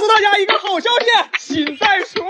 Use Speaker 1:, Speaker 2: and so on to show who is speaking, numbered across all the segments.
Speaker 1: 诉大家一个好消息，新袋鼠。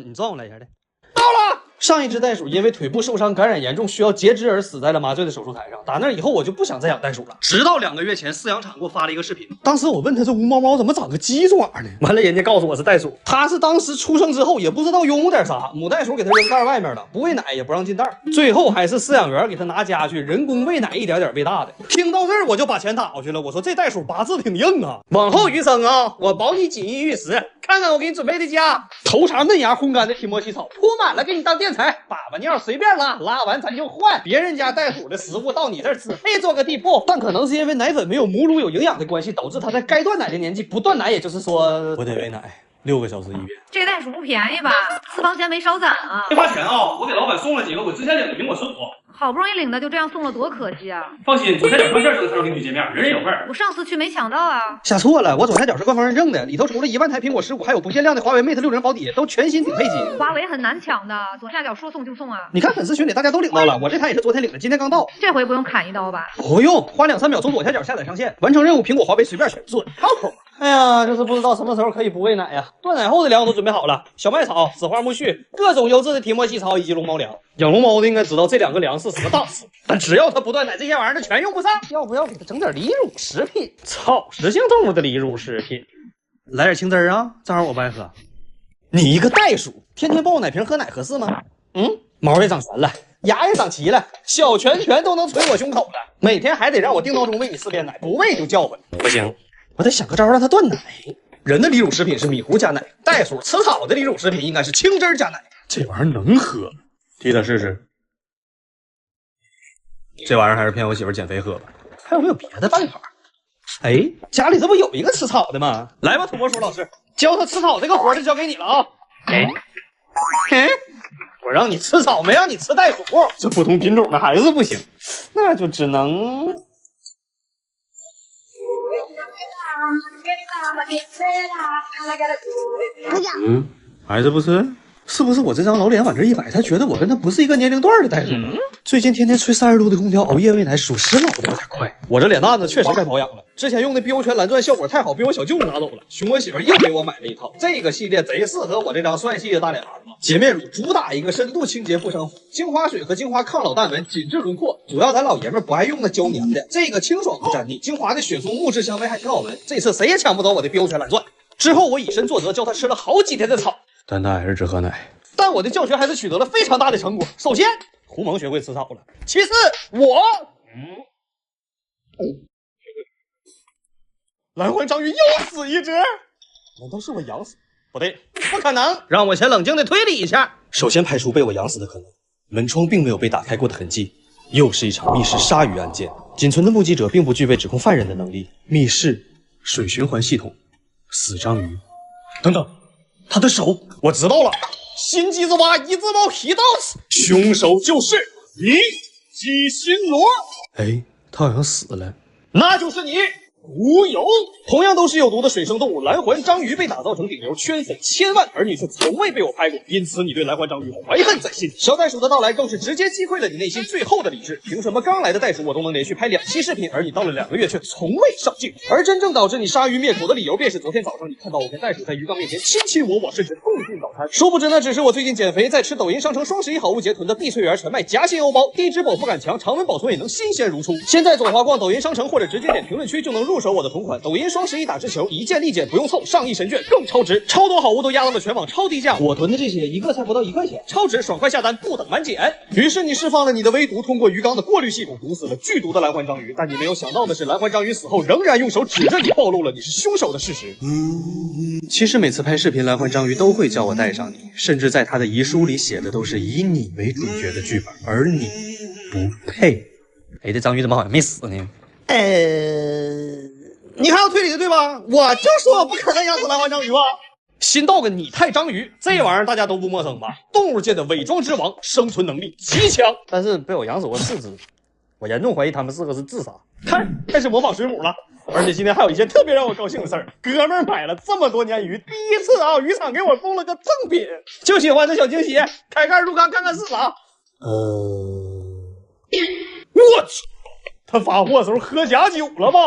Speaker 1: 你转我来一下的。到了。上一只袋鼠因为腿部受伤感染严重，需要截肢而死在了麻醉的手术台上。打那以后，我就不想再养袋鼠了。直到2个月前，饲养厂给我发了一个视频。当时我问他这无毛猫怎么长个鸡爪呢？完了，人家告诉我是袋鼠。它是当时出生之后也不知道用点啥，母袋鼠给它扔袋外面了，不喂奶也不让进袋，最后还是饲养员给它拿家去人工喂奶，一点点喂大的。听到这儿我就把钱打过去了。我说这袋鼠八字挺硬啊，往后余生啊，我保你锦衣玉食。看看我给你准备的家，头茬嫩芽烘干的提莫西草铺满了，给你当垫材。粑粑尿随便拉，拉完咱就换。别人家袋鼠的食物到你这儿只配做个地铺，但可能是因为奶粉没有母乳有营养的关系，导致它在该断奶的年纪不断奶，也就是说我得喂奶6个小时一遍。
Speaker 2: 这袋鼠不便宜吧？私房钱没少攒啊！
Speaker 1: 没花钱啊，我给老板送了几个我之前领的苹果水果。
Speaker 2: 好不容易领的就这样送了，多可惜啊！
Speaker 1: 放心，左下角上线就能看到领取界面，人人有份。
Speaker 2: 我上次去没抢到啊！
Speaker 1: 下错了，我左下角是官方认证的，里头除了1万台苹果15，还有不限量的华为 Mate 60保底，都全新顶配机。
Speaker 2: 华为很难抢的，左下角说送就送啊！
Speaker 1: 你看粉丝群里大家都领到了，我这台也是昨天领的，今天刚到。
Speaker 2: 这回不用砍一刀吧？
Speaker 1: 不用，花2-3秒从左下角下载上线，完成任务，苹果华为随便选，准靠谱。哎呀，就是不知道什么时候可以不喂奶呀。断奶后的粮我都准备好了，小麦草、紫花苜蓿、各种优质的提莫西草以及龙猫粮。养龙猫的应该知道这2个粮是什么档次，但只要它不断奶，这些玩意儿全用不上。要不要给它整点离乳食品？草食性动物的离乳食品，来点青汁儿啊，正好我不爱喝。你一个袋鼠，天天抱我奶瓶喝奶合适吗？毛也长全了，牙也长齐了，小拳拳都能捶我胸口了。每天还得让我定闹钟喂你4遍奶，不喂就叫唤。不行，我得想个招让它断奶。人的离乳食品是米糊加奶，袋鼠吃草的离乳食品应该是青汁加奶。这玩意儿能喝？替它试试。这玩意儿还是骗我媳妇减肥喝吧。还有没有别的办法？哎，家里这不有一个吃草的吗？来吧，土拨鼠老师，教他吃草这个活就交给你了啊。我让你吃草，没让你吃袋鼠。这不同品种的还是不行，那就只能……孩子不吃？是不是我这张老脸往这一摆，他觉得我跟他不是一个年龄段的袋鼠？最近天天吹30度的空调，熬夜喂奶，属实老的有点快。我这脸蛋子确实该保养了，之前用的碧欧泉蓝钻效果太好，被我小舅子拿走了。熊我媳妇又给我买了一套，这个系列贼适合我这张帅气的大脸盘子。洁面乳主打一个深度清洁护伤肤，精华水和精华抗老淡纹，紧致轮廓。主要咱老爷们不爱用那胶粘的，这个清爽不粘腻，精华的雪松木质香味还挺好闻。这次谁也抢不走我的碧欧泉蓝钻。之后我以身作则，教他吃了好几天的草，但他还是只喝奶。但我的教学还是取得了非常大的成果。首先，胡蒙学会吃草了。其次，蓝环章鱼又死一只，难道是我养死？不对，不可能！让我先冷静的推理一下。首先排除被我养死的可能，门窗并没有被打开过的痕迹，又是一场密室鲨鱼案件，仅存的目击者并不具备指控犯人的能力。密室、水循环系统、死章鱼，等等，他的手，我知道了。新鸡子蛙一字猫皮道子，凶手就是你，鸡心螺。哎，他好像死了，那就是你。无有，同样都是有毒的水生动物，蓝环章鱼被打造成顶流，圈粉千万，而你却从未被我拍过，因此你对蓝环章鱼怀恨在心。小袋鼠的到来更是直接击溃了你内心最后的理智。凭什么刚来的袋鼠我都能连续拍2期视频，而你到了2个月却从未上镜？而真正导致你鲨鱼灭口的理由，便是昨天早上你看到我跟袋鼠在鱼缸面前亲亲我我，甚至共进早餐。殊不知那只是我最近减肥在吃抖音商城双11好物节囤的碧翠园全麦夹心欧包，低脂饱腹感强，常温保存也能新鲜如初。现在左滑逛抖音商城或者直接点评论区就能入手我的同款抖音双11打制球，一键立减不用凑，上亿神券更超值，超多好物都压到了全网超低价。我囤的这些一个才不到1块钱，超值，爽快下单，不等满减。于是你释放了你的微毒，通过鱼缸的过滤系统毒死了剧毒的蓝环章鱼。但你没有想到的是，蓝环章鱼死后仍然用手指着你，暴露了你是凶手的事实。其实每次拍视频，蓝环章鱼都会叫我带上你，甚至在他的遗书里写的都是以你为主角的剧本，而你不配。哎，这章鱼怎么好像没死呢？你还要推理的对吧？我就说我不可能养死蓝环章鱼吧。新到个拟态章鱼，这玩意儿大家都不陌生吧？动物界的伪装之王，生存能力极强，但是被我养死过4只，我严重怀疑他们4个是自杀。看，开始模仿水母了。而且今天还有一件特别让我高兴的事儿，哥们儿买了这么多年鱼，第一次啊，渔场给我送了个赠品，就喜欢这小惊喜。开盖入缸看看是啥？我去，他发货的时候喝假酒了吧？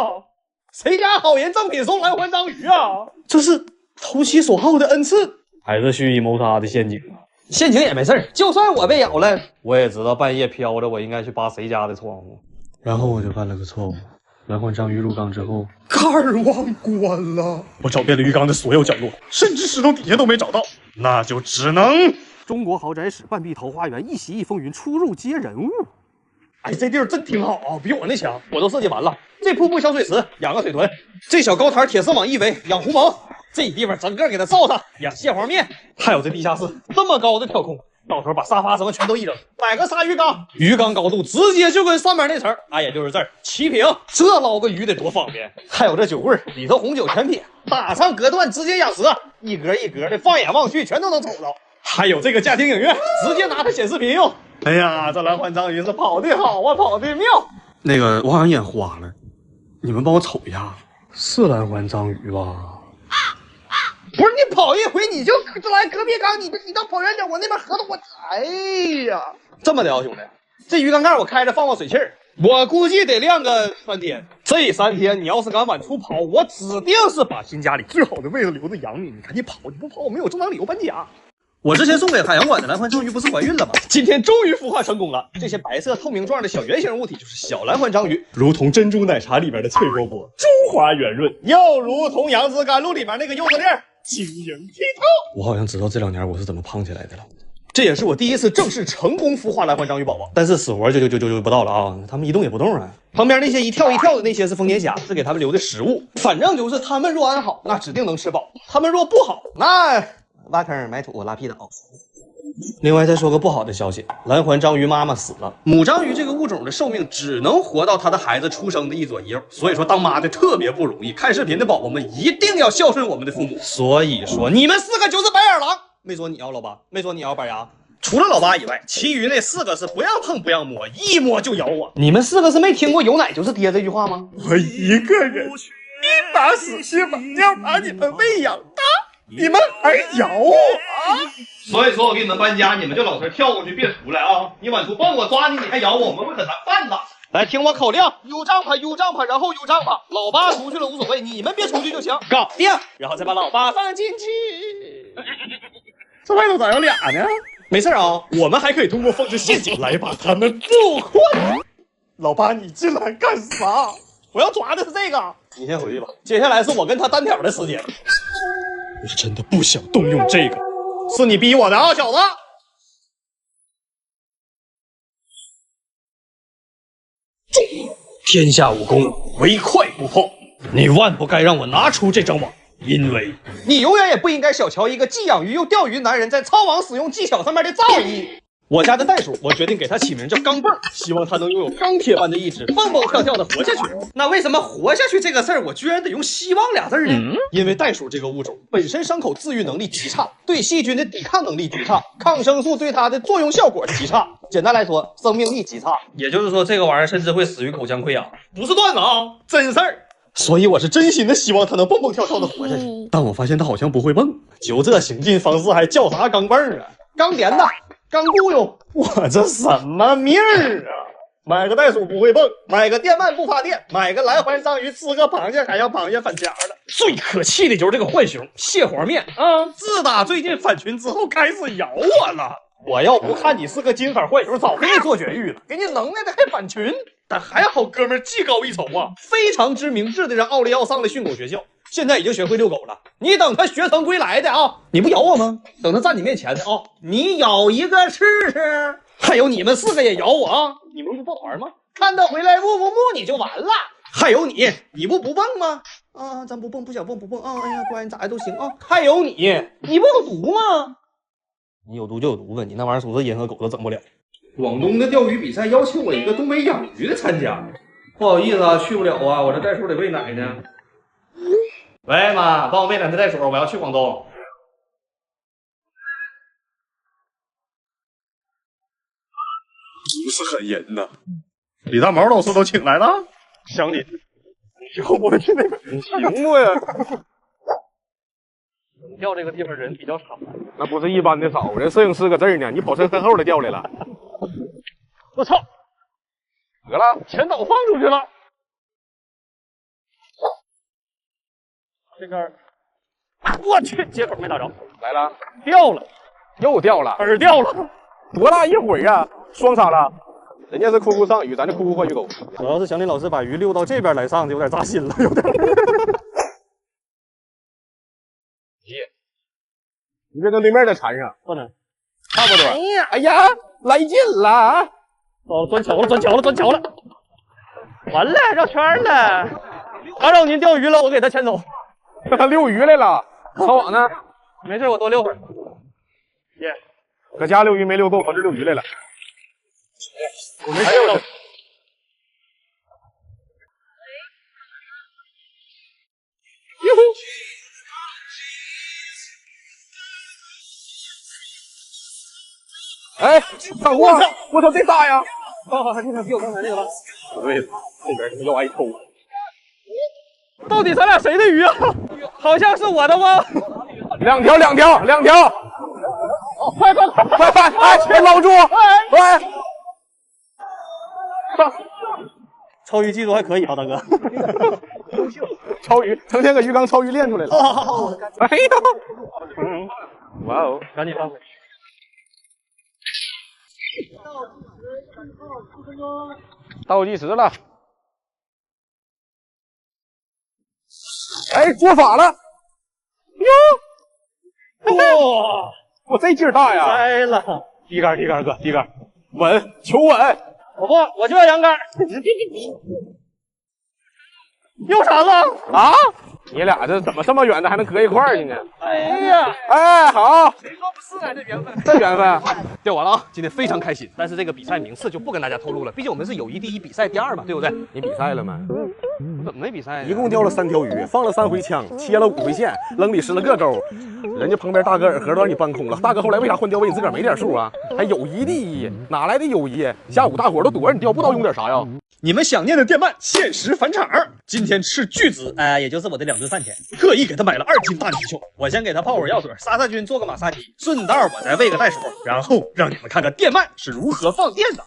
Speaker 1: 谁家好人赠品送蓝环章鱼啊？这是投其所好的恩赐，还是蓄意谋杀的陷阱啊？陷阱也没事儿，就算我被咬了，我也知道半夜飘着我应该去扒谁家的窗户。然后我就犯了个错误，蓝环章鱼入缸之后，盖儿忘关了。我找遍了鱼缸的所有角落，甚至石头底下都没找到，那就只能中国豪宅史半壁桃花源，一席一风云，出入皆人物。哎，这地儿真挺好啊，比我那强。我都设计完了，这瀑布小水池养个水豚，这小高台铁丝网一围养狐獴，这地方整个给它罩上养蟹黄面，还有这地下室这么高的挑空，到时候把沙发什么全都一扔，摆个鲨鱼缸，鱼缸高度直接就跟上面那层也就是这儿齐平，这捞个鱼得多方便。还有这酒柜里头红酒全撇，打上隔断直接养蛇，一格一格的，放眼望去全都能瞅着。还有这个家庭影院，直接拿它显视频用。哎呀，这蓝环章鱼是跑得好啊，跑得妙。那个我好像眼花了，你们帮我瞅一下，是蓝环章鱼吧？不是你跑一回你就来隔壁缸，你倒跑远点，我那边合同我。哎呀，这么的啊，兄弟，这鱼缸盖我开着放过水气儿，我估计得晾个3天。这3天你要是敢往出跑，我指定是把新家里最好的位置留着养你。你赶紧跑，你不跑我没有正当理由搬家。我之前送给海洋馆的蓝环章鱼不是怀孕了吗？今天终于孵化成功了。这些白色透明状的小圆形物体就是小蓝环章鱼，如同珍珠奶茶里边的脆波波，珠滑圆润，又如同杨枝甘露里面那个柚子粒儿，晶莹剔透。我好像知道这2年我是怎么胖起来的了。这也是我第一次正式成功孵化蓝环章鱼宝宝，但是死活就不到了啊！他们一动也不动啊。旁边那些一跳一跳的那些是丰年虾，是给他们留的食物。反正就是他们若安好，那指定能吃饱；他们若不好，那挖坑埋土拉屁倒。另外再说个不好的消息，蓝环章鱼妈妈死了。母章鱼这个物种的寿命只能活到它的孩子出生的一左一右，所以说当妈的特别不容易。看视频的宝宝们一定要孝顺我们的父母。所以说你们4个就是白眼狼，没说你要老八，没说你要板牙。除了老八以外，其余那4个是不让碰不让摸，一摸就咬我。你们4个是没听过有奶就是爹这句话吗？我一个人一把死血把要把你们喂养大，你们还咬我啊！所以说我给你们搬家，你们就老实跳过去，别出来啊！你往出蹦，我抓你，你还咬我，我们会很难办的。来，听我口令，有帐篷，有帐篷，然后有帐篷。老八出去了无所谓，你们别出去就行，搞定。然后再把老八放进去。这外头咋有俩呢？没事啊，我们还可以通过放置陷阱来把他们捕获。老八，你进来干啥？我要抓的是这个。你先回去吧，接下来是我跟他单挑的时间。我真的不想动用这个，是你逼我的啊，小子！天下武功，唯快不破。你万不该让我拿出这张网，因为你永远也不应该小瞧一个既养鱼又钓鱼男人在操网使用技巧上面的造诣。我家的袋鼠，我决定给它起名叫钢镚，希望它能拥有钢铁般的意志，蹦蹦跳跳的活下去。那为什么活下去这个事儿，我居然得用希望俩字呢？因为袋鼠这个物种本身伤口自愈能力极差，对细菌的抵抗能力极差，抗生素对它的作用效果极差。简单来说，生命力极差。也就是说，这个玩意儿甚至会死于口腔溃疡，不是段子啊，真事儿。所以我是真心的希望它能蹦蹦跳跳的活下去。但我发现它好像不会蹦，就这行进方式还叫啥钢镚啊？钢鞭子。刚雇佣我这什么命儿啊！买个袋鼠不会蹦，买个电鳗不发电，买个蓝环章鱼吃个螃蟹还要螃蟹翻墙的。最可气的就是这个浣熊蟹黄面啊！自打最近反群之后开始咬我了。我要不看你是个金发浣熊，早给你做绝育了。给你能耐的还反群，但还好哥们儿技高一筹啊，非常知明智的让奥利奥上了训狗学校。现在已经学会遛狗了，你等他学成归来的啊！你不咬我吗？等他站你面前的啊，你咬一个试试。还有你们4个也咬我啊！你们不抱团吗？看他回来木你就完了。还有你不蹦吗？啊，咱不蹦，不想蹦不蹦啊！哎呀，乖，你咋的都行啊。还有你不有毒吗？你有毒就有毒呗，你那玩意儿属实人和狗都整不了。广东的钓鱼比赛邀请我一个东北养鱼的参加，不好意思啊，去不了啊，我这袋鼠得喂奶呢。喂，妈，帮我喂2只袋鼠，我要去广东。不是很严呐。李大毛老师都请来了，乡里，以后我去那边行不呀？钓这个地方人比较少，
Speaker 3: 那不是一般的少，人摄影师搁这儿呢，你跑身后的钓来了。
Speaker 1: 我操！得了，全岛放出去了。这根我去，接口没打着，
Speaker 3: 来了，
Speaker 1: 掉了，
Speaker 3: 又掉了，
Speaker 1: 饵掉了。
Speaker 3: 多大一会儿啊？双杀了，人家是哭哭上鱼，咱这哭哭换鱼钩。
Speaker 1: 主要是祥林老师把鱼溜到这边来上，就有点扎心了，有点。
Speaker 3: 你别跟对面再缠上，
Speaker 1: 不能，
Speaker 3: 差不多。哎呀，来劲了！
Speaker 1: 哦，钻桥了，钻桥了，钻桥了！完了，绕圈了。打扰您钓鱼了，我给他牵走。
Speaker 3: 他溜鱼来了，抄网呢？
Speaker 1: 没事，我多溜会儿。耶，
Speaker 3: 搁家溜鱼没溜够，跑这溜鱼来了。
Speaker 1: 我没溜到。
Speaker 3: 哟呼！哎，上货！我操，这大呀！
Speaker 1: 这个比我刚才那个大。
Speaker 3: 不对，这边他妈要挨抽。
Speaker 1: 到底咱俩谁的鱼啊？好像是我的吗？
Speaker 3: 两条！快！哎，捞住！哎，
Speaker 1: 抄鱼技术还可以啊，大哥。
Speaker 3: 抄鱼，成天搁鱼缸抄鱼练出来了。哎呀，哇哦，
Speaker 1: 赶紧放回去。
Speaker 3: 倒计时了。哎，做法了！哟，哇，我这劲儿大呀！
Speaker 1: 栽了，
Speaker 3: 低杆哥，低杆，稳，求稳！
Speaker 1: 我就要扬杆。又闪了
Speaker 3: 啊！你俩这怎么这么远的还能搁一块儿去呢？
Speaker 1: 哎呀，
Speaker 3: 哎，好，
Speaker 1: 谁说不是啊？这缘分，
Speaker 3: 这缘分。
Speaker 1: 钓完了啊！今天非常开心，但是这个比赛名次就不跟大家透露了，毕竟我们是友谊第一，比赛第二嘛，对不对？
Speaker 3: 你比赛了吗？
Speaker 1: 我怎么没比赛呀？
Speaker 3: 一共钓了3条鱼，放了3回枪，切了5回线，扔里10了个钩。人家旁边大哥饵盒都让你搬空了，大哥后来为啥换钓位？你自个儿没点数啊？还友谊第一，哪来的友谊？下午大伙都躲着你钓，不知道用点啥呀？
Speaker 1: 你们想念的电鳗限时返场，今天斥巨资，也就是我的2顿饭钱，特意给他买了2斤大泥鳅。我先给他泡会儿药水，杀菌，做个马杀鸡，顺道我再喂个袋鼠，然后让你们看看电鳗是如何放电的。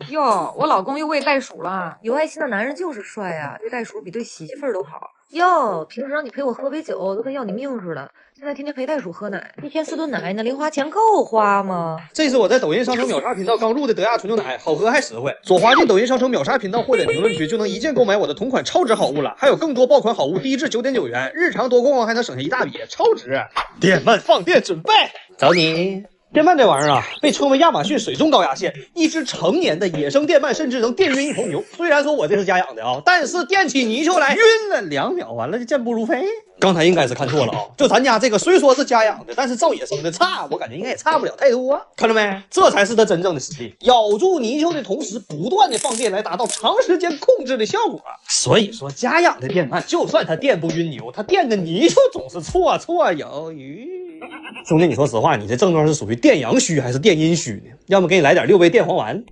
Speaker 2: 哟，我老公又喂袋鼠了。有爱心的男人就是帅呀，对袋鼠比对媳妇儿都好。哟，平时让你陪我喝杯酒都跟要你命似的，现在天天陪袋鼠喝奶，一天4顿奶呢，零花钱够花吗？
Speaker 1: 这是我在抖音商城秒杀频道刚入的德亚纯牛奶，好喝还实惠。左滑进抖音商城秒杀频道或者评论区，就能一键购买我的同款超值好物了，还有更多爆款好物，低至9.9元，日常多逛逛还能省下一大笔，超值！电鳗放电准备，找你。电鳗这玩意儿啊，被称为亚马逊水中高压线，一只成年的野生电鳗甚至能电晕一头牛。虽然说我这是家养的啊，但是电起泥鳅来晕了2秒，完了就健步如飞。刚才应该是看错了啊，就咱家这个虽说是家养的，但是照野生的差，我感觉应该也差不了太多。看到没？这才是它真正的实力，咬住泥鳅的同时，不断的放电来达到长时间控制的效果。所以说，家养的电鳗，就算它电不晕牛，它电的泥鳅总是绰绰有余。兄弟，你说实话，你这症状是属于电阳虚还是电阴虚呢？要么给你来点6味电黄丸。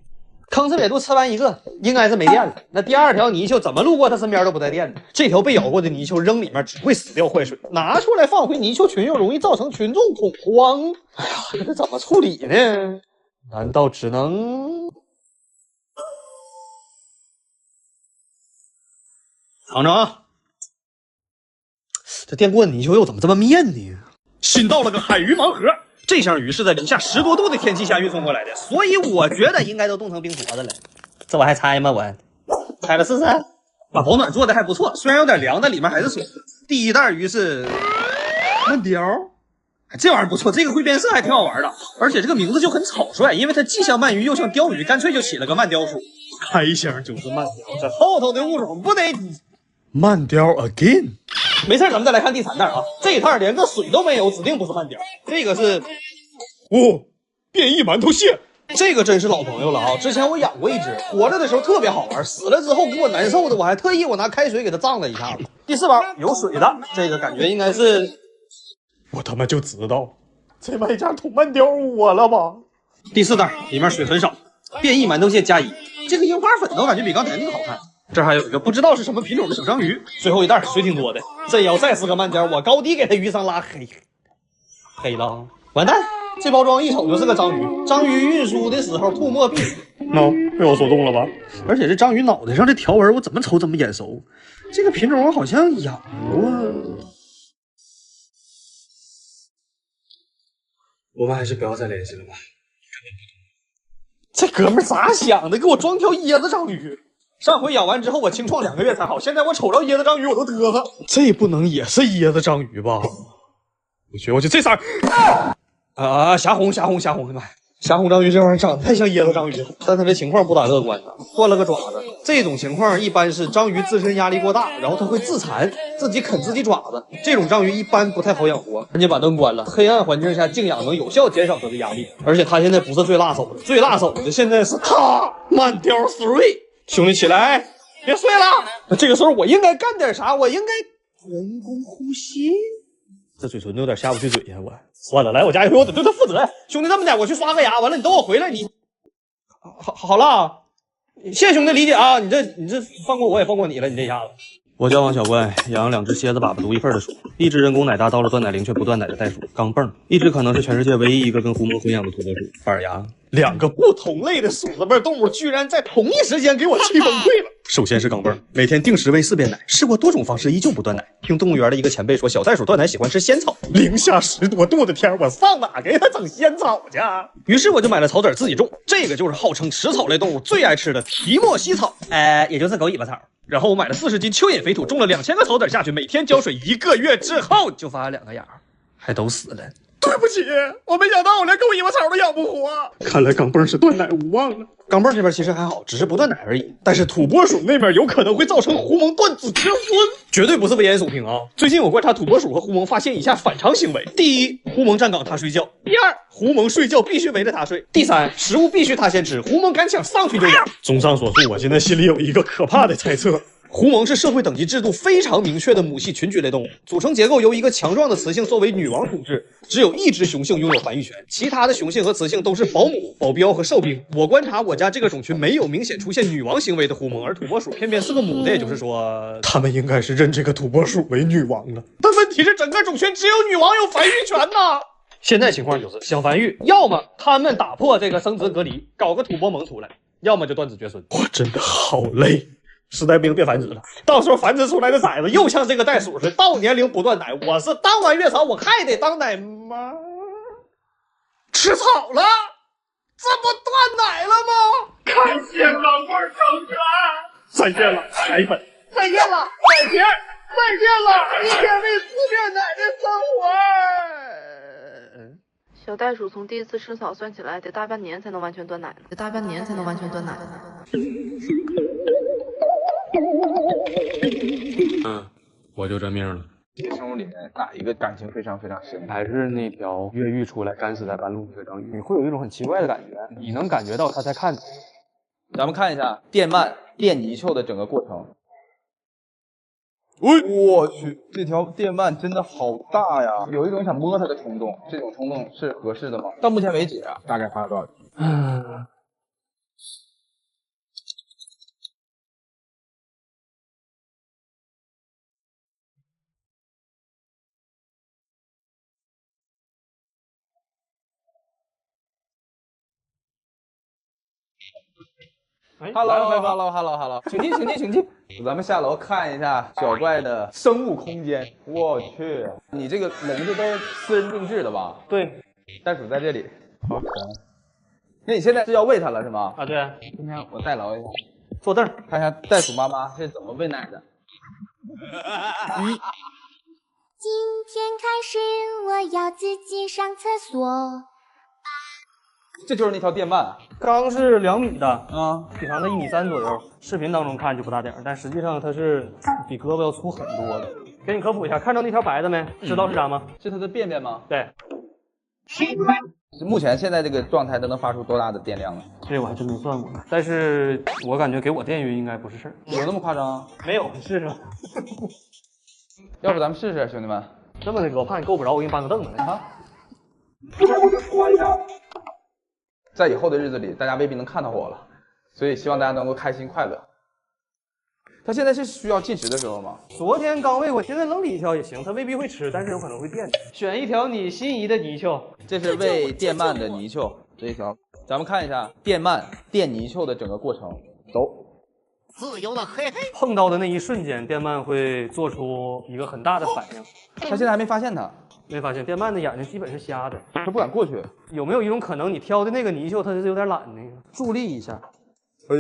Speaker 1: 吭哧瘪肚吃完一个，应该是没电了。那第2条泥鳅怎么路过他身边都不带电的。这条被咬过的泥鳅扔里面只会死掉坏水，拿出来放回泥鳅群又容易造成群众恐慌。哎呀，这怎么处理呢？难道只能尝尝啊？这电过的泥鳅肉怎么这么面呢？新到了个海鱼盲盒。这箱鱼是在零下10多度的天气下运送过来的，所以我觉得应该都冻成冰坨子了。这我还猜吗？我猜了试试。把保暖做的还不错，虽然有点凉，但里面还是水。第一袋鱼是鳗鲷，这玩意儿不错，这个会变色还挺好玩的，而且这个名字就很草率，因为它既像鳗鱼又像鲷鱼，干脆就起了个鳗鲷属。开箱就是鳗鲷，这后头的物种不得鳗鲷 again。没事，咱们再来看第3袋啊，这一袋连个水都没有，指定不是鳗鲷。这个是变异馒头蟹，这个真是老朋友了啊！之前我养过一只，活着的时候特别好玩，死了之后给我难受的，我还特意拿开水给它胀了一下子。第4包有水的，这个感觉应该是，我他妈就知道，这卖家捅鳗鲷我了吧？第4袋里面水很少，变异馒头蟹加1，这个樱花粉我感觉比刚才那个好看。这还有一个不知道是什么品种的小章鱼，最后一袋水挺多的。这要再是个鳗鲷，我高低给它鱼上拉黑了，完蛋！这包装一瞅就是个章鱼，章鱼运输的时候吐沫必死。被我说中了吧？而且这章鱼脑袋上这条纹，我怎么瞅怎么眼熟。这个品种我好像养过。我们还是不要再联系了吧。这哥们咋想的？给我装条椰子章鱼。上回养完之后，我清创2个月才好，现在我瞅着椰子章鱼我都嘚瑟。这不能也是椰子章鱼吧？我去，这色儿霞红，哎妈呀！霞红章鱼这玩意儿长得太像椰子章鱼了，但它这情况不咋乐观啊，断了个爪子。这种情况一般是章鱼自身压力过大，然后它会自残，自己啃自己爪子。这种章鱼一般不太好养活，赶紧把灯关了。黑暗环境下静养能有效减少它的压力，而且它现在不是最辣手的，最辣手的现在是它慢条斯瑞。兄弟起来，别睡了。这个时候我应该干点啥？我应该人工呼吸。这嘴唇有点下不去嘴呀，我算了，来我家一回我得对他负责呀。兄弟，这么点，我去刷个牙，完了你等我回来，你好了，谢谢兄弟理解啊，你这放过我也放过你了，你这下子。我叫王小怪，养2只蝎子粑粑独一份的鼠，一只人工奶大到了断奶龄却不断奶的袋鼠钢镚，一只可能是全世界唯一一个跟狐獴混养的土拨鼠板儿牙。2个不同类的鼠子辈动物居然在同一时间给我气崩溃了。首先是钢镚，每天定时喂4遍奶，试过多种方式依旧不断奶。听动物园的一个前辈说，小袋鼠断奶喜欢吃仙草，零下10多度的天，我上哪给它整仙草去？于是我就买了草籽自己种，这个就是号称食草类动物最爱吃的提莫西草，也就是狗尾巴草。然后我买了40斤蚯蚓肥土，种了2000个草籽下去，每天浇水1个月之后就发2个芽，还都死了。对不起，我没想到我连狗尾巴草都养不活。看来钢镚是断奶无望了。钢镚这边其实还好，只是不断奶而已。但是土拨鼠那边有可能会造成狐獴断子绝孙，绝对不是危言耸听啊！最近我观察土拨鼠和狐獴，发现以下反常行为：第一，狐獴站岗它睡觉；第二，狐獴睡觉必须围着它睡；第三，食物必须它先吃，狐獴敢抢上去就咬。综上所述，我现在心里有一个可怕的猜测。狐獴是社会等级制度非常明确的母系群居类动物，组成结构由一个强壮的雌性作为女王统治，只有1只雄性拥有繁育权，其他的雄性和雌性都是保姆、保镖和哨兵。我观察我家这个种群没有明显出现女王行为的狐獴，而土拨鼠偏偏是个母的，也就是说，他们应该是认这个土拨鼠为女王了。但问题是，整个种群只有女王有繁育权呐。现在情况就是想繁育，要么他们打破这个生殖隔离，搞个土拨盟出来，要么就断子绝孙。我真的好累。时代兵别繁殖了，到时候繁殖出来的崽子又像这个袋鼠似的，到年龄不断奶。我是当完月嫂，我还得当奶妈。吃草了，这不断奶了吗？感谢钢镚成全，再见了，奶粉，再见了，奶瓶，再见了，一天喂4遍奶的生活。
Speaker 4: 小袋鼠从第一次吃草算起来得大半年才能完全断奶呢，
Speaker 1: 我就这命了。
Speaker 5: 生物里面哪一个感情非常非常深？
Speaker 1: 还是那条越狱出来干死在半路那个章鱼，你会有一种很奇怪的感觉，你能感觉到他在看你。
Speaker 5: 咱们看一下电鳗电泥鳅的整个过程。我去，这条电鳗真的好大呀！有一种想摸它的冲动，这种冲动是合适的吗？到目前为止啊，大概花了多少钱？Hello， 请进。咱们下楼看一下小怪的生物空间。我去，你这个笼子都是私人定制的吧？
Speaker 1: 对，
Speaker 5: 袋鼠在这里，好可爱。那你现在是要喂它了是吗？
Speaker 1: 啊，对。
Speaker 5: 今天我代劳一下，
Speaker 1: 坐凳
Speaker 5: 看一下袋鼠妈妈是怎么喂奶的。
Speaker 6: 今天开始我要自己上厕所。
Speaker 5: 这就是那条电鳗啊，
Speaker 1: 刚是2米的
Speaker 5: 啊，
Speaker 1: 体长在1.3米左右，视频当中看就不大点，但实际上它是比胳膊要粗很多的。给你科普一下，看到那条白的没？知道是啥吗？
Speaker 5: 是它的便便吗？
Speaker 1: 对。
Speaker 5: 目前现在这个状态都能发出多大的电量呢？
Speaker 1: 这我还真没算过，但是我感觉给我电晕应该不是事儿。
Speaker 5: 有那么夸张？
Speaker 1: 没有，你试试。
Speaker 5: 要不咱们试试，兄弟们。
Speaker 1: 这么的哥，我怕你够不着，我给你搬个凳子来啊。
Speaker 5: 在以后的日子里，大家未必能看到我了，所以希望大家能够开心快乐。他现在是需要进食的时候吗？
Speaker 1: 昨天刚喂过，现在扔里一条也行，他未必会吃，但是有可能会变。选一条你心仪的泥鳅，
Speaker 5: 这是喂电鳗的泥鳅，这一条。咱们看一下电鳗电泥鳅的整个过程，走。
Speaker 1: 自由的嘿嘿，碰到的那一瞬间，电鳗会做出一个很大的反应。
Speaker 5: 他现在还没发现它。
Speaker 7: 没发现电鳗的眼睛基本是瞎的，
Speaker 5: 它不敢过去。
Speaker 7: 有没有一种可能，你挑的那个泥鳅它是有点懒呢？助力一下，
Speaker 5: 哎，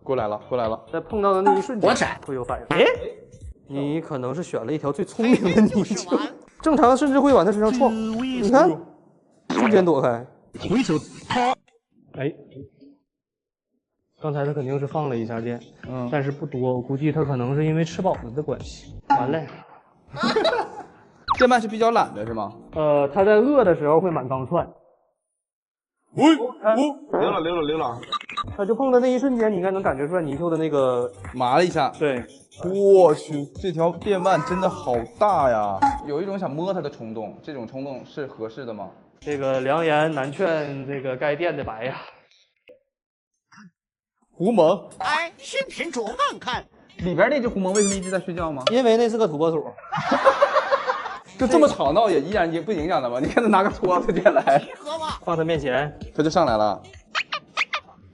Speaker 5: 过来了，过来了。
Speaker 7: 在碰到的那一瞬间会有反应。哎，你可能是选了一条最聪明的泥鳅，正常甚至会往它身上撞。你看，瞬间躲开。回手啪！哎，刚才他肯定是放了一下电，但是不多，我估计他可能是因为吃饱了的关系。完了。
Speaker 5: 电鳗是比较懒的是吗？
Speaker 7: 他在饿的时候会满缸窜。
Speaker 3: 溜了。
Speaker 7: 他就碰的那一瞬间，你应该能感觉出来泥鳅的那个
Speaker 5: 麻了一下。
Speaker 7: 对，
Speaker 5: 我去，这条电鳗真的好大呀！有一种想摸它的冲动，这种冲动是合适的吗？
Speaker 7: 这个良言难劝，这个该电的白呀。
Speaker 5: 狐獴，
Speaker 8: 哎，视频主慢看。
Speaker 5: 里边那只狐獴为什么一直在睡觉吗？
Speaker 7: 因为那是个土拨鼠。
Speaker 5: 就这么吵闹也依然不影响它吗？你看他拿个拖子进来，
Speaker 7: 放他面前，
Speaker 5: 他就上来了。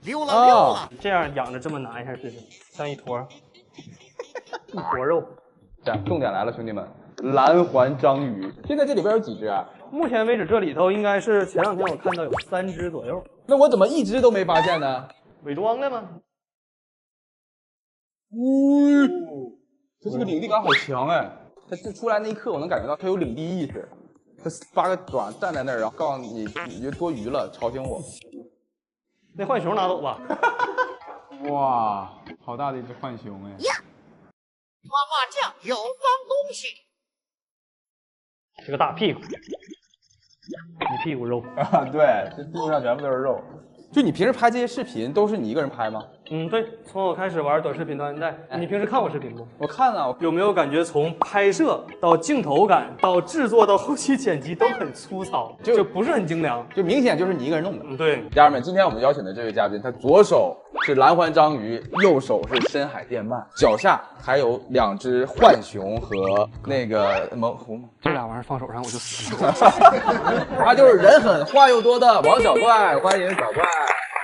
Speaker 8: 溜了。
Speaker 7: 这样仰着这么拿一下试试，像一坨肉。
Speaker 5: 这样，重点来了，兄弟们，蓝环章鱼。现在这里边有几只啊？
Speaker 7: 目前为止，这里头应该是前2天我看到有3只左右。
Speaker 5: 那我怎么一只都没发现呢？
Speaker 7: 伪装的吗？
Speaker 5: 它这个领地感好强哎！它这出来那一刻，我能感觉到它有领地意识。它8个爪站在那儿，然后告诉你就多余了，吵醒我。
Speaker 7: 那浣熊拿走吧。
Speaker 5: 哇，好大的一只浣熊哎！
Speaker 8: 妈妈酱有脏东西。
Speaker 7: 是个大屁股，一屁股肉
Speaker 5: 啊！对，这屁股上全部都是肉。就你平时拍这些视频都是你一个人拍吗？
Speaker 7: 对，从我开始玩短视频到现在，你平时看我视频吗？
Speaker 5: 我看了，
Speaker 7: 有没有感觉从拍摄到镜头感到制作到后期剪辑都很粗糙，就不是很精良，
Speaker 5: 就明显就是你一个人弄的。
Speaker 7: 对，
Speaker 5: 家人们，今天我们邀请的这位嘉宾，他左手是蓝环章鱼，右手是深海电鳗，脚下还有2只浣熊和那个狐獴。
Speaker 7: 这俩玩意儿放手上我就死了。
Speaker 5: 他就是人狠话又多的王小怪，欢迎小怪。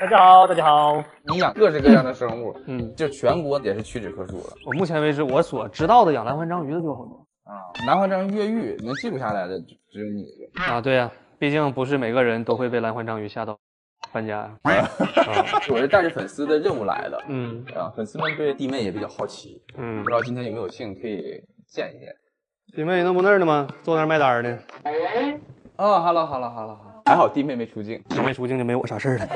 Speaker 7: 大家好，大家好。
Speaker 5: 你养各式各样的生物，就全国也是屈指可数了。
Speaker 7: 我目前为止我所知道的养蓝环章鱼的就有很多
Speaker 5: 啊。蓝环章鱼越狱能记录下来的只有你一个
Speaker 7: 啊。对呀，毕竟不是每个人都会被蓝环章鱼吓到搬家。
Speaker 5: 我是带着粉丝的任务来的。粉丝们对弟妹也比较好奇。不知道今天有没有幸可以见一见。
Speaker 7: 弟妹能不那儿呢吗？坐那儿卖单呢。
Speaker 5: Hello。还好弟妹没出镜，
Speaker 7: 弟妹出镜就没我啥事儿了。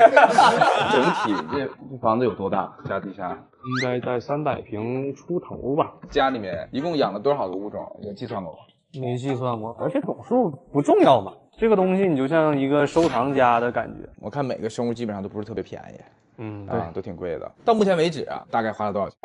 Speaker 5: 整体这房子有多大？家底下
Speaker 7: 应该在300平出头吧。
Speaker 5: 家里面一共养了多少个物种？有计算过吗？
Speaker 7: 没计算过，而且总数不重要嘛。这个东西你就像一个收藏家的感觉。
Speaker 5: 我看每个生物基本上都不是特别便宜，
Speaker 7: 对，
Speaker 5: 都挺贵的。到目前为止啊，大概花了多少钱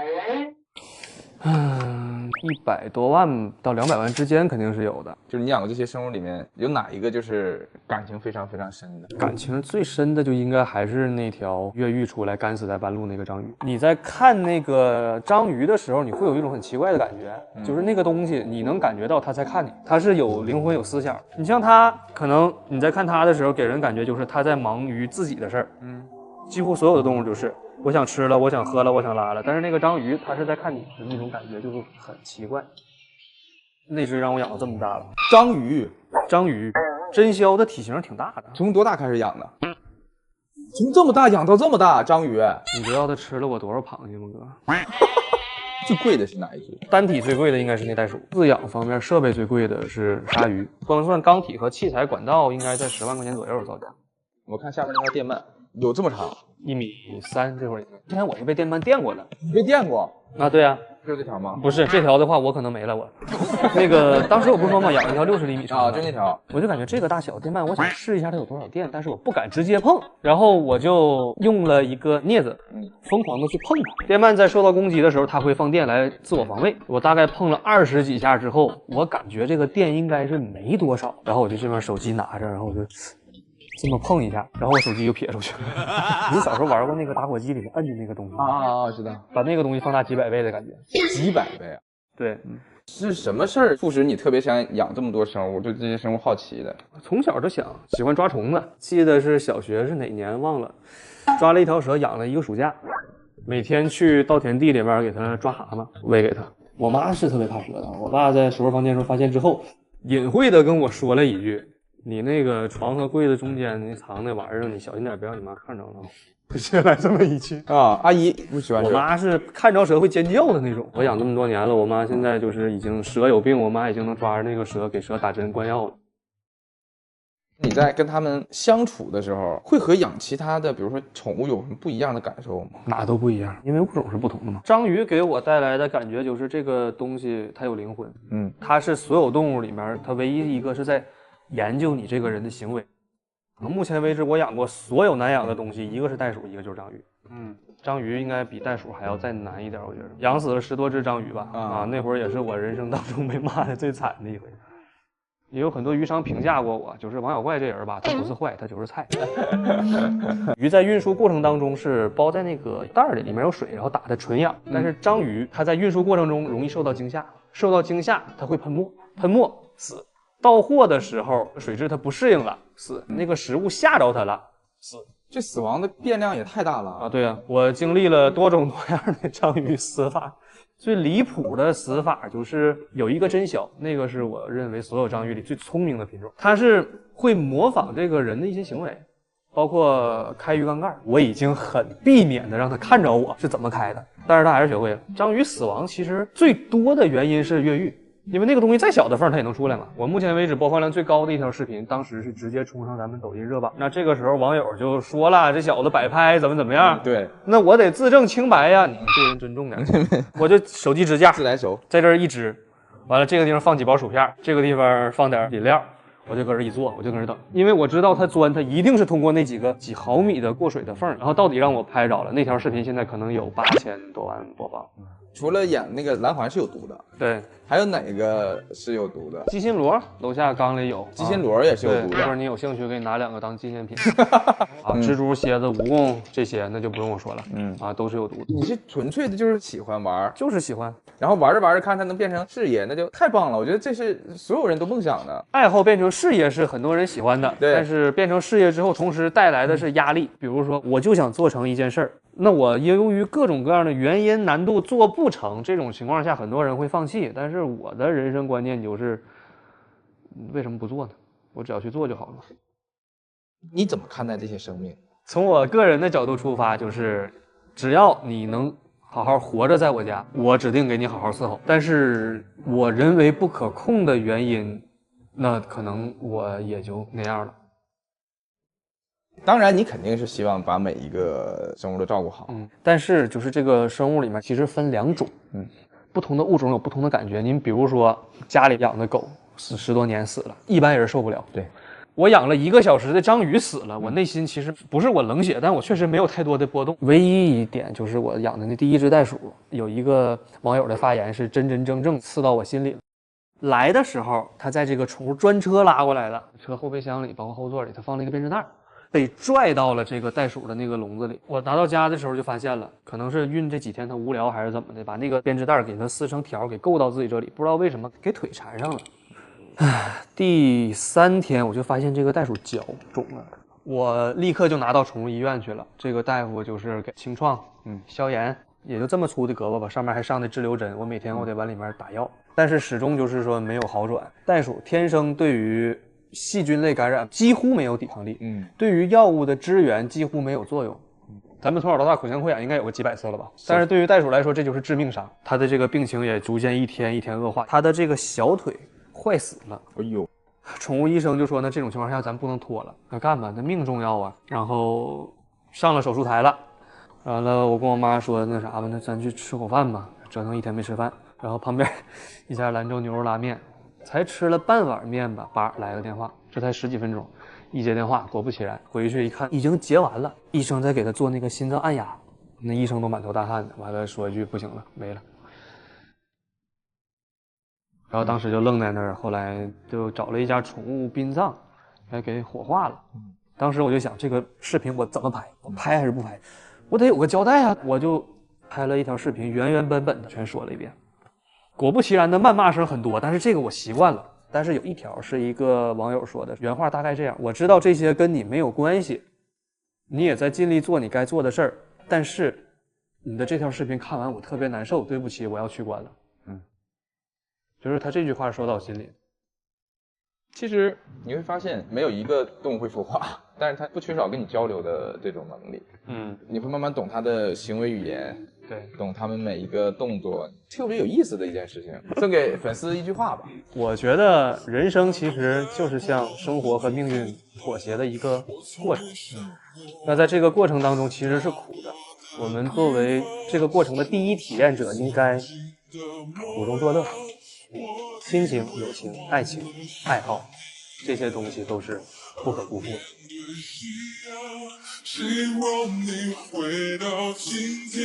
Speaker 7: ？100多万到200万之间肯定是有的。
Speaker 5: 就是你养的这些生物里面，有哪一个就是感情非常非常深的？
Speaker 7: 感情最深的就应该还是那条越狱出来干死在半路那个章鱼。你在看那个章鱼的时候，你会有一种很奇怪的感觉，就是那个东西你能感觉到它在看你，它是有灵魂有思想。你像它，可能你在看它的时候，给人感觉就是它在忙于自己的事儿。几乎所有的动物就是我想吃了，我想喝了，我想拉了，但是那个章鱼它是在看你的那种感觉，就是很奇怪。那只让我养到这么大了。
Speaker 5: 章鱼，
Speaker 7: 真鸮的体型挺大的。
Speaker 5: 从多大开始养的？从这么大养到这么大，章鱼。
Speaker 7: 你知道它吃了我多少螃蟹吗，哥？
Speaker 5: 最贵的是哪一只？
Speaker 7: 单体最贵的应该是那袋鼠。饲养方面，设备最贵的是鲨鱼，光算缸体和器材管道，应该在10万块钱左右造价。
Speaker 5: 我看下面那条电鳗有这么长
Speaker 7: ，1.3米，这会儿之前我是被电鳗电过的。
Speaker 5: 你被电过？
Speaker 7: 啊，对啊。
Speaker 5: 就是这条吗？
Speaker 7: 不是，这条的话我可能没了。我那个当时我不是说嘛，养一条60厘米长的
Speaker 5: 就那条，
Speaker 7: 我就感觉这个大小电鳗，我想试一下它有多少电，但是我不敢直接碰，然后我就用了一个镊子，疯狂的去碰它。电鳗在受到攻击的时候，它会放电来自我防卫。我大概碰了20几下之后，我感觉这个电应该是没多少，然后我就这边手机拿着，然后我就这么碰一下，然后我手机就撇出去了。你小时候玩过那个打火机里面摁的那个东西
Speaker 5: 知道，
Speaker 7: 把那个东西放大几百倍的感觉。
Speaker 5: 几百倍啊？
Speaker 7: 对，
Speaker 5: 是什么事儿促使你特别想养这么多生物，对这些生物好奇的？
Speaker 7: 从小就想喜欢抓虫子，记得是小学是哪年忘了，抓了一条蛇养了1个暑假，每天去稻田地里面给它抓蛤蟆喂给它。我妈是特别怕蛇的，我爸在收拾房间时候发现之后，隐晦的跟我说了一句：“你那个床和柜子中间那藏那玩意儿，你小心点，别让你妈看着了。”接来这么一句
Speaker 5: 啊，阿姨不喜欢
Speaker 7: 我妈是看着蛇会尖叫的那种。我养这么多年了，我妈现在就是已经蛇有病，我妈已经能抓着那个蛇给蛇打针灌药了。
Speaker 5: 你在跟他们相处的时候，会和养其他的，比如说宠物有什么不一样的感受吗？
Speaker 7: 哪都不一样，因为物种是不同的嘛。章鱼给我带来的感觉就是这个东西它有灵魂，它是所有动物里面它唯一一个是在研究你这个人的行为。目前为止，我养过所有难养的东西，一个是袋鼠，一个就是章鱼。章鱼应该比袋鼠还要再难一点，我觉得。养死了10多只章鱼吧，那会儿也是我人生当中被骂的最惨的一回。也有很多鱼商评价过我，就是王小怪这人吧，他不是坏，他就是菜。鱼在运输过程当中是包在那个袋里，里面有水，然后打的纯氧。但是章鱼它在运输过程中容易受到惊吓，它会喷墨死。到货的时候，水质它不适应了，死。那个食物吓着它了，死。
Speaker 5: 这死亡的变量也太大了
Speaker 7: 啊！对啊，我经历了多种多样的章鱼死法。最离谱的死法就是有一个真小，那个是我认为所有章鱼里最聪明的品种，它是会模仿这个人的一些行为，包括开鱼缸盖。我已经很避免的让它看着我是怎么开的，但是它还是学会了。章鱼死亡其实最多的原因是越狱。因为那个东西再小的缝它也能出来嘛。我目前为止播放量最高的一条视频，当时是直接冲上咱们抖音热榜。那这个时候网友就说了，这小子摆拍怎么样？
Speaker 5: 对，
Speaker 7: 那我得自证清白呀，你对人尊重点。我就手机支架
Speaker 5: 自来熟，
Speaker 7: 在这儿一支，完了这个地方放几包薯片，这个地方放点饮料，我就搁这一坐，我就搁这等，因为我知道他钻，他一定是通过那几毫米的过水的缝，然后到底让我拍着了。那条视频现在可能有8000多万播放。
Speaker 5: 除了演那个蓝环是有毒的，
Speaker 7: 对，
Speaker 5: 还有哪个是有毒的？
Speaker 7: 鸡心螺楼下缸里有，
Speaker 5: 鸡心螺也是有毒的。
Speaker 7: 一会儿你有兴趣可以拿2个当纪念品。蜘蛛、蝎子、蜈蚣这些那就不用我说了，都是有毒的。
Speaker 5: 你是纯粹的就是喜欢玩，
Speaker 7: 就是喜欢，
Speaker 5: 然后玩着玩着看它能变成事业，那就太棒了。我觉得这是所有人都梦想的。
Speaker 7: 爱好变成事业是很多人喜欢的，但是变成事业之后，同时带来的是压力。比如说，我就想做成一件事儿。那我由于各种各样的原因难度做不成，这种情况下很多人会放弃。但是我的人生观念就是，为什么不做呢？我只要去做就好了。
Speaker 5: 你怎么看待这些生命？
Speaker 7: 从我个人的角度出发，就是只要你能好好活着在我家，我指定给你好好伺候。但是我人为不可控的原因，那可能我也就那样了。
Speaker 5: 当然，你肯定是希望把每一个生物都照顾好。
Speaker 7: 但是就是这个生物里面其实分2种，不同的物种有不同的感觉。您比如说家里养的狗死10多年死了，一般人受不了。
Speaker 5: 对，
Speaker 7: 我养了1个小时的章鱼死了，我内心其实不是我冷血，但我确实没有太多的波动。唯一一点就是我养的那第1只袋鼠，有一个网友的发言是真真正正刺到我心里了。来的时候，他在这个宠物专车拉过来的，车后备箱里包括后座里，他放了一个编织袋。被拽到了这个袋鼠的那个笼子里。我拿到家的时候就发现了，可能是运这几天它无聊还是怎么的，把那个编织袋给它撕成条，给勾到自己这里，不知道为什么给腿缠上了。第3天我就发现这个袋鼠脚肿了，我立刻就拿到宠物医院去了。这个大夫就是给清创，消炎，也就这么粗的胳膊吧，上面还上的滞留针，我每天我得往里面打药，但是始终就是说没有好转。袋鼠天生对于细菌类感染几乎没有抵抗力，对于药物的支援几乎没有作用。咱们从小到大口腔溃疡应该有个几百次了吧？但是对于袋鼠来说，这就是致命伤。它的这个病情也逐渐一天一天恶化，它的这个小腿坏死了。
Speaker 5: 哎呦，
Speaker 7: 宠物医生就说呢，这种情况下咱不能拖了，那干吧，那命重要啊。然后上了手术台了，完了我跟我妈说那啥吧，那咱去吃口饭吧，折腾1天没吃饭。然后旁边一家兰州牛肉拉面。才吃了半碗面吧，来个电话，这才10几分钟，一接电话，果不其然，回去一看已经结完了，医生在给他做那个心脏按压，那医生都满头大汗的，完了说一句不行了，没了。然后当时就愣在那儿，后来就找了一家宠物殡葬，给火化了。当时我就想，这个视频我怎么拍？我拍还是不拍？我得有个交代啊！我就拍了一条视频，原原本本的全说了一遍。果不其然的谩骂声很多，但是这个我习惯了。但是有一条是一个网友说的，原话大概这样：我知道这些跟你没有关系，你也在尽力做你该做的事儿，但是你的这条视频看完我特别难受，对不起，我要取关了。就是他这句话说到我心里。
Speaker 5: 其实你会发现，没有一个动物会说话，但是它不缺少跟你交流的这种能力。你会慢慢懂它的行为语言，
Speaker 7: 对，
Speaker 5: 懂它们每一个动作，特别有意思的一件事情。送给粉丝一句话吧：
Speaker 7: 我觉得人生其实就是向生活和命运妥协的一个过程。那在这个过程当中，其实是苦的。我们作为这个过程的第一体验者，应该苦中作乐。亲情、友情、爱情、爱好，这些东西都是不可辜负的。
Speaker 9: 希望你回到今天。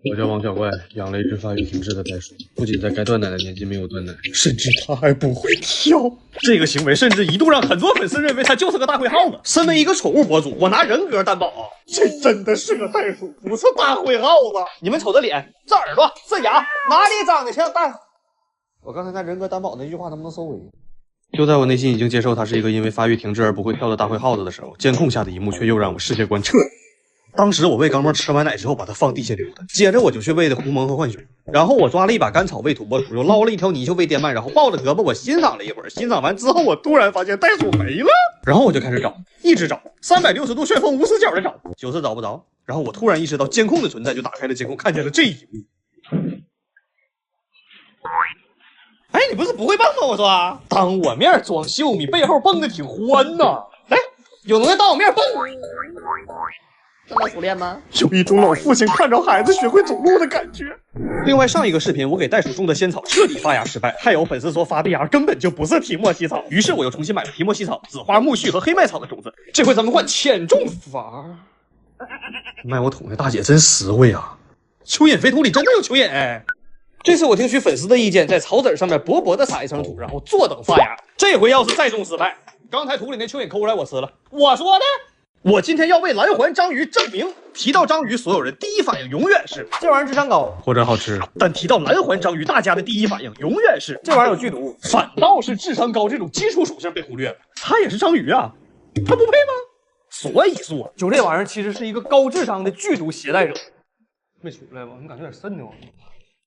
Speaker 1: 我叫王小怪，养了一只发育停滞的袋鼠，不仅在该断奶的年纪没有断奶，甚至它还不会跳。这个行为甚至一度让很多粉丝认为它就是个大灰耗子。身为一个宠物博主，我拿人格担保啊，这真的是个袋鼠，不是大灰耗子。你们瞅这脸，这耳朵，这牙，哪里长得像大？我刚才拿人格担保那句话能不能收回？就在我内心已经接受它是一个因为发育停滞而不会跳的大灰耗子的时候，监控下的一幕却又让我世界观彻底。当时我喂刚猫吃完奶之后，把它放地下溜达，接着我就去喂的狐獴和浣熊，然后我抓了一把干草喂土拨鼠，又捞了一条泥鳅喂颠鳗，然后抱着胳膊我欣赏了一会儿，欣赏完之后我突然发现袋鼠没了，然后我就开始找，一直找，360度旋风无死角的找，就是找不着，然后我突然意识到监控的存在，就打开了监控，看见了这一幕。哎，你不是不会蹦吗？我说，当我面装秀，你背后蹦的挺欢呐。来，有能耐当我面蹦。
Speaker 2: 这么熟练吗？
Speaker 1: 有一种老父亲看着孩子学会走路的感觉。另外，上一个视频我给袋鼠种的仙草彻底发芽失败，还有粉丝说发的芽根本就不是提莫西草，于是我又重新买了提莫西草、紫花苜蓿和黑麦草的种子。这回咱们换浅种法。卖我土那大姐真实惠啊！蚯蚓肥土里真的有蚯蚓哎。这次我听取粉丝的意见，在草籽上面薄薄的撒一层土，然后坐等发芽。这回要是再种失败，刚才土里那蚯蚓抠出来我吃了。我说的。我今天要为蓝环章鱼证明，提到章鱼，所有人第一反应永远是这玩意儿智商高或者好吃，但提到蓝环章鱼，大家的第一反应永远是这玩意儿有剧毒，反倒是智商高这种基础属性被忽略了。它也是章鱼啊，它不配吗？所以说，就这玩意儿其实是一个高智商的剧毒携带者。没出来吧？我感觉有点瘆得慌。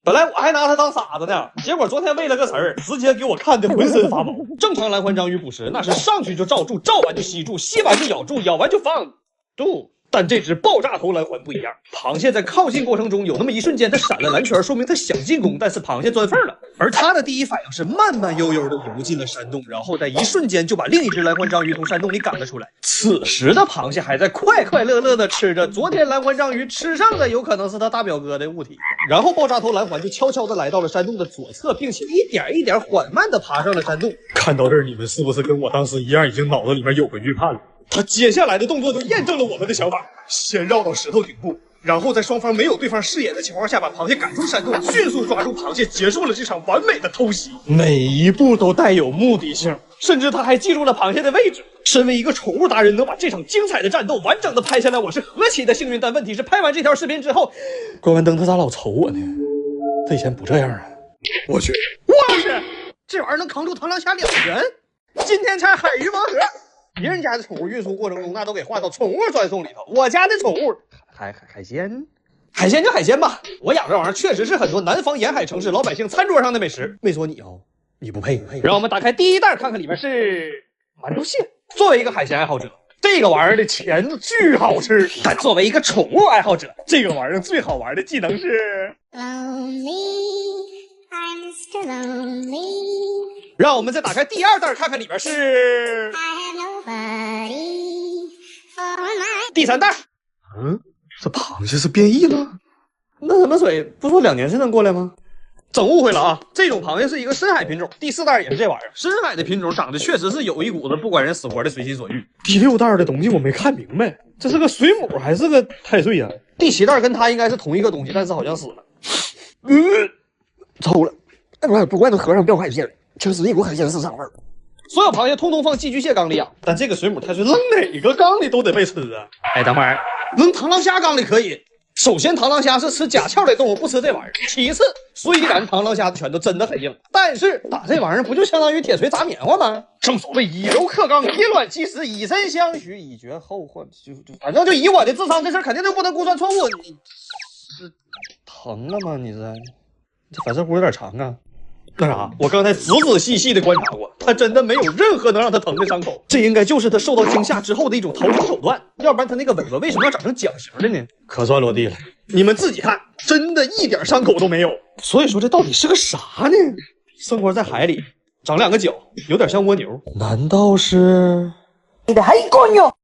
Speaker 1: 本来我还拿它当傻子呢，结果昨天为了个词儿，直接给我看的浑身发毛。正常蓝环章鱼捕食那是上去就罩住，罩完就吸住，吸完就咬住，咬完就放住。但这只爆炸头蓝环不一样，螃蟹在靠近过程中有那么一瞬间它闪了蓝圈，说明它想进攻，但是螃蟹钻缝了。而它的第一反应是慢慢悠悠的游进了山洞，然后在一瞬间就把另一只蓝环章鱼从山洞里赶了出来。此时的螃蟹还在快快乐乐的吃着昨天蓝环章鱼吃剩的有可能是他大表哥的物体。然后爆炸头蓝环就悄悄的来到了山洞的左侧，并且一点一点缓慢的爬上了山洞。看到这儿，你们是不是跟我当时一样，已经脑子里面有个预判了？他接下来的动作就验证了我们的想法，先绕到石头顶部，然后在双方没有对方视野的情况下，把螃蟹赶出山洞，迅速抓住螃蟹，结束了这场完美的偷袭。每一步都带有目的性，甚至他还记住了螃蟹的位置。身为一个宠物达人，能把这场精彩的战斗完整的拍下来，我是何其的幸运。但问题是，拍完这条视频之后，关完灯他咋老瞅我呢？他以前不这样啊！我去，这玩意儿能扛住螳螂虾2人？今天才海鱼盲盒。别人家的宠物运输过程中，那都给划到宠物专送里头。我家的宠物海鲜，海鲜就海鲜吧。我养这玩意儿确实是很多南方沿海城市老百姓餐桌上的美食。没说你哦，你不配。让我们打开第一袋，看看里面是馒头蟹。作为一个海鲜爱好者，这个玩意儿的钳子巨好吃。但作为一个宠物爱好者，这个玩意儿最好玩的技能是
Speaker 6: Lonely, I'm Mr. Lonely.
Speaker 1: 让我们再打开第二袋，看看里面是
Speaker 6: I have nobody for my
Speaker 1: 第三袋。这螃蟹是变异了？那什么水不说2年才能过来吗？整误会了啊！这种螃蟹是一个深海品种。第4袋也是这玩意儿，深海的品种长得确实是有一股子不管人死活的随心所欲。第6袋的东西我没看明白，这是个水母还是个太岁呀？第7袋跟它应该是同一个东西，但是好像死了。臭了！不怪那和尚掉海鲜了，全是一股海鲜市场味儿。所有螃蟹通通放寄居蟹缸里养，但这个水母太岁扔哪个缸里都得被吃啊！哎，等会儿扔螳螂虾缸里可以。首先，螳螂虾是吃甲壳类动物，不吃这玩意儿。其次，虽然螳螂虾的拳头真的很硬，但是打这玩意儿不就相当于铁锤砸棉花吗？正所谓以柔克刚，以卵击石，以身相许，以绝后患。反正就以我的智商，这事肯定就不能估算错误。你是疼了吗？你这反射弧有点长啊。那啥，我刚才仔仔细细的观察过，他真的没有任何能让他疼的伤口，这应该就是他受到惊吓之后的一种逃生手段，要不然他那个尾巴为什么要长成桨形的呢？可算落地了，你们自己看，真的一点伤口都没有。所以说这到底是个啥呢？生活在海里，长2个脚，有点像蜗牛，难道是？你的海coño！